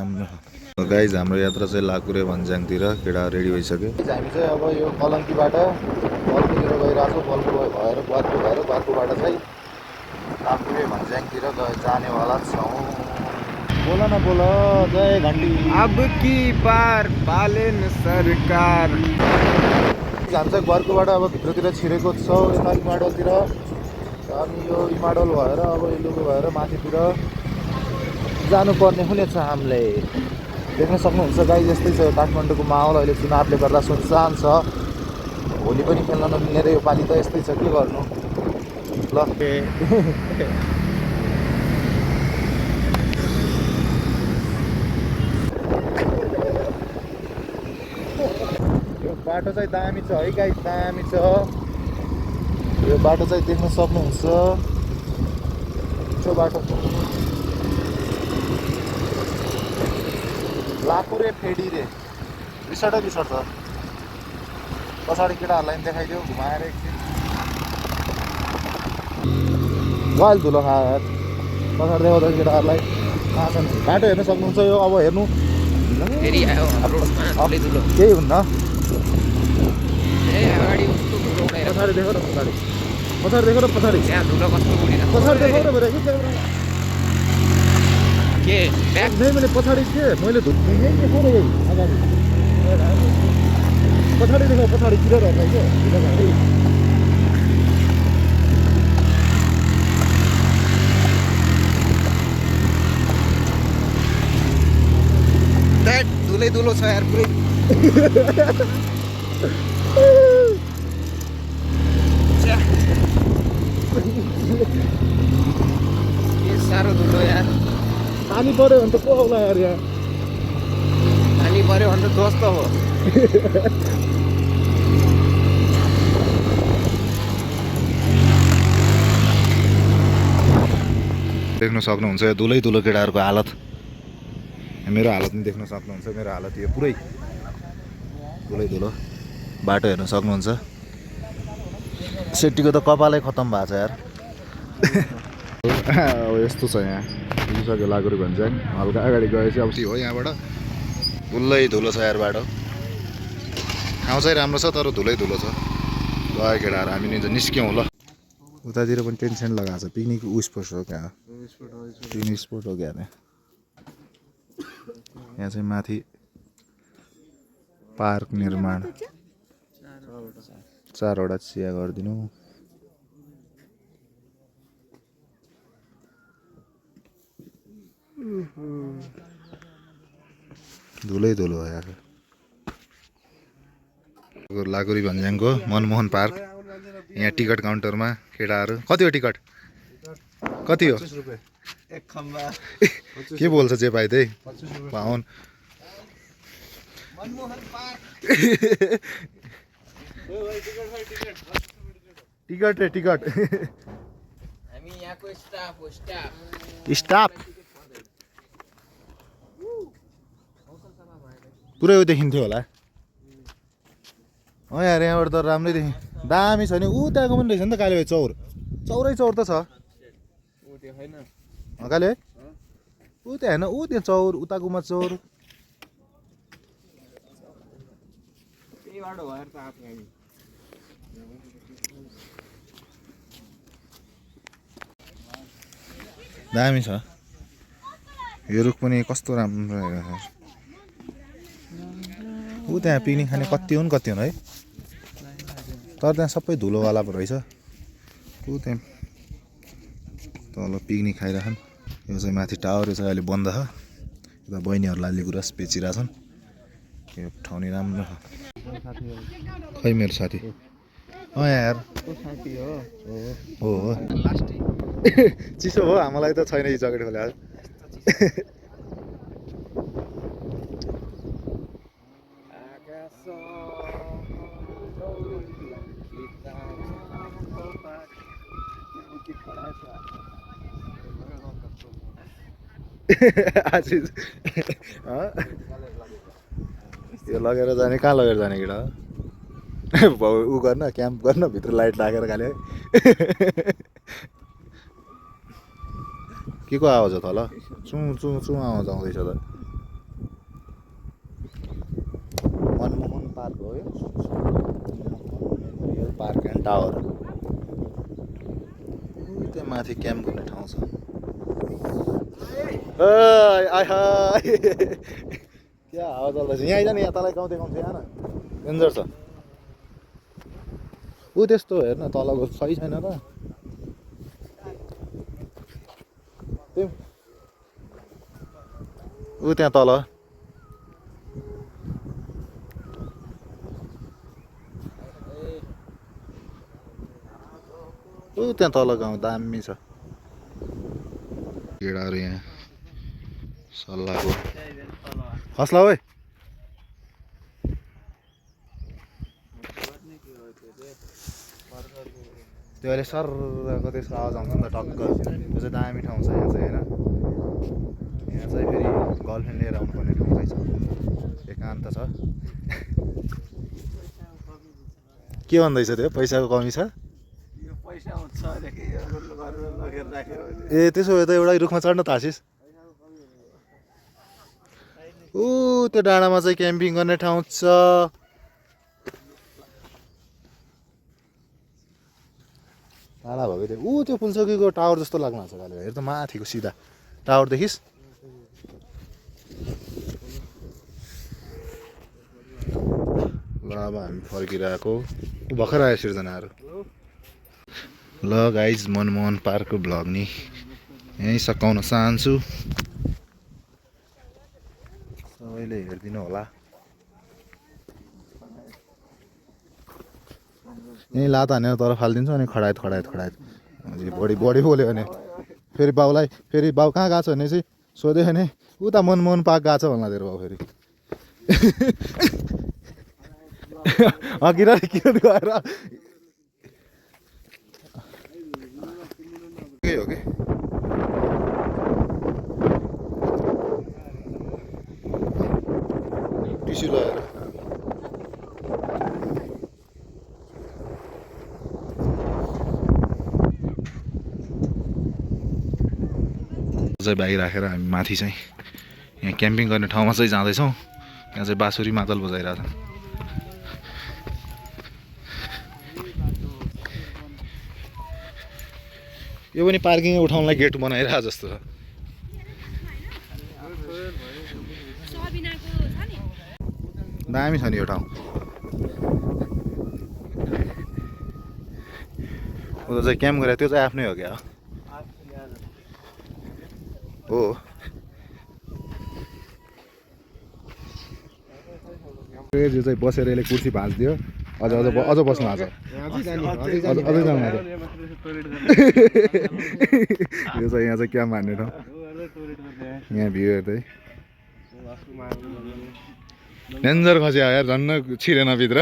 राम्रो गाइज हाम्रो यात्रा चाहिँ लाकुरे भन्ज्याङतिर केटा रेडी भइसक्यो। हामी चाहिँ अब यो कलङ्कीबाट बल्कुतिर गइरहेको छौँ। बल्कु भएर बर्कुबाट चाहिँ लाकुरे भन्ज्याङतिर जानेवाला छौँ। बोल न बोल जय घन्टी अब की बार बालेन सरकार। हामी चाहिँ बर्कुबाट अब भित्रतिर छिरेको छौँ यता इमाडोलतिर। अनि यो इमाडोल भएर अब इलुगु भएर माथितिर जानुपर्ने हुनेछ। हामीले देख्न सक्नुहुन्छ गाई यस्तै छ काठमाडौँको माहौल। अहिले चुनावले गर्दा सुनसान छ। भोलि पनि खेल्न नमिल्ने र यो पालि त यस्तै छ, के गर्नु ल। यो बाटो चाहिँ दामी छ है गाई, दामी छ। यो बाटो चाहिँ देख्न सक्नुहुन्छ, मिठो बाटो। लाकुरे फेडी रे रिसर्टै रिसर्ट छ। पछाडि केटाहरूलाई पनि देखाइदियो घुमाएर एकछिन। गल धुलो खाएर पछाडि देखाउँदा केटाहरूलाई कहाँ छन्। बाटो हेर्न सक्नुहुन्छ। यो अब हेर्नु फेरि आयो रोडमा धुलै धुलो। केही हुन्न। ए अगाडि कस्तो धुलो उडाएर पछाडि देखो न, पछाडि पछाडि देखो न, पछाडि त्यहाँ धुलो कस्तो उडिरहेको पछाडि देखो न। मेरो के ब्याक नहीं मैले पछाडि के मैले धुत्ने यही देखो न, यही अगाडि पछाडि देखो, पछाडि किन रहन्छ के धुलै धुलो छ यार पुरै। के साह्रो धुलो यार। पानी पर्यो भने त को होला यार। यहाँ पानी पर्यो भने त ध्वस्त हो। देख्न सक्नुहुन्छ यो धुलै धुलो केटाहरूको हालत। मेरो हालत पनि देख्न सक्नुहुन्छ। मेरो हालत यो पुरै धुलै धुलो। बाटो हेर्न सक्नुहुन्छ। सेफ्टीको त कपालै खतम भएको छ यार। अब यस्तो छ यहाँ पुगिसक्यो लाकुरे भन्ज्याङ। हल्का अगाडि गएपछि अब हो यहाँबाट धुलै धुलो छ यार बाटो। ठाउँ चाहिँ राम्रो छ तर धुलै धुलो छ। गयो केटाहरू हामी निस्क्यौँ ल। उतातिर पनि टेन्ट सेन्ट लगाएको छ। पिकनिक स्पोट हो क्या, पिकनिक स्पोट हो क्या। यहाँ चाहिँ माथि पार्क निर्माण 4वटा चिया गरिदिनु। धुलै धुलो हो यार। लाकुरे भन्ज्याङको मनमोहन पार्क। यहाँ टिकट काउन्टरमा केटाहरू कति हो टिकट, कति हो? के बोल्छ जे पाइ त्यही पाउन। टिकट रे टिकट। हामी यहाँको स्टाफ हो, स्टाफ पुरै देखिन्थ्यो होला। यार यहाँबाट त राम्रै देखि दामी छ नि। ऊ त्यहाँको पनि रहेछ नि त काले भाइ चौर। चौरै चौर त छ काले भाइ। ऊ त्यहाँ होइन, ऊ त्यहाँ चौर उताकोमा चौर। दामी छ यो रुख पनि कस्तो राम्रो हेरेर। ऊ त्यहाँ पिकनिक खाने कति हुन् है। तर त्यहाँ सबै धुलोवाला पो रहेछ। ऊ त्यहाँ तल पिकनिक खाइरहेछन्। यो चाहिँ माथि टावर चाहिँ अहिले बन्द छ। यता बहिनीहरूलाई अलिगुराँस बेचिरहेछन्। यो ठाउँ नि राम्रो छ। खै मेरो साथी यार हो चिसो हो। हामीलाई त छैन यो जकेट खोले। यो लगेर जाने, कहाँ लगेर जाने केटा? ऊ गर्न क्याम्प गर्न भित्र लाइट राखेर खाले के को आवाज हो त ल? चु चु चु आवाज आउँदैछ त। टावर त्यहाँ माथि क्याम्प गर्ने ठाउँ छ क्या हावा चल्दैछ यहाँ आइज नि यहाँ तँलाई गाउँ देखाउँछ यहाँ न डेन्जर छ ऊ त्यस्तो हेर्न तलको सही छैन त ऊ त्यहाँ तल ऊ त्यहाँ तल गाउँ दामी छ केडाहरू यहाँ सल्लाहको हस्ला ओए त्यो अहिले सरको त्यसको आवाज आउँछ नि त टक्क त्यो चाहिँ दामी ठाउँ छ यहाँ चाहिँ होइन यहाँ चाहिँ फेरि गर्लफ्रेन्ड लिएर आउनुपर्ने ठाउँ चाहिँ छ एकान्त छ के भन्दैछ त्यो पैसाको कमी छ ए त्यसो भए त एउटा रुखमा चढ्न त आशिष ऊ त्यो डाँडामा चाहिँ क्याम्पिङ गर्ने ठाउँ छ टाढा भएको थियो ऊ त्यो पुलचोकीको टावर जस्तो लाग्नु छ गाली हेर त माथिको सिधा टावर देखिस् ल अब हामी फर्किरहेको भर्खर आयो सिर्जनाहरू ल गाइज मनमोहन पार्कको भ्लग नि यहीँ सकाउन चाहन्छु सबैले हेरिदिनु होला यहीँ लात हानेर तर फालिदिन्छु अनि खडायत बढी बोल्यो भने फेरि बाउलाई फेरि बाउ कहाँ गएको छ भने चाहिँ सोध्यो भने उता मनमोहन पार्क गएको छ भन्ला तेरो बाउ फेरि किन गएर के हो कि टिस्यु लगाएर बाइक राखेर हामी माथि चाहिँ यहाँ क्याम्पिङ गर्ने ठाउँमा चाहिँ जाँदैछौँ यहाँ चाहिँ बाँसुरी मादल बजाइरहेको छ यो पनि पार्किङ उठाउनलाई गेट बनाइरहेको जस्तो छ दामी छ नि यो ठाउँ उता चाहिँ क्याम्प गरेको त्यो चाहिँ आफ्नै हो क्या हो यो चाहिँ बसेर यसले कुर्सी भाँचिदियो अझ बस्नु आज अझै जानु अरे यो चाहिँ यहाँ चाहिँ क्याम्प हान्ने ठाउँ यहाँ भ्यू हेर्दै डेन्जर खस्यो यार झन्न छिरेन भित्र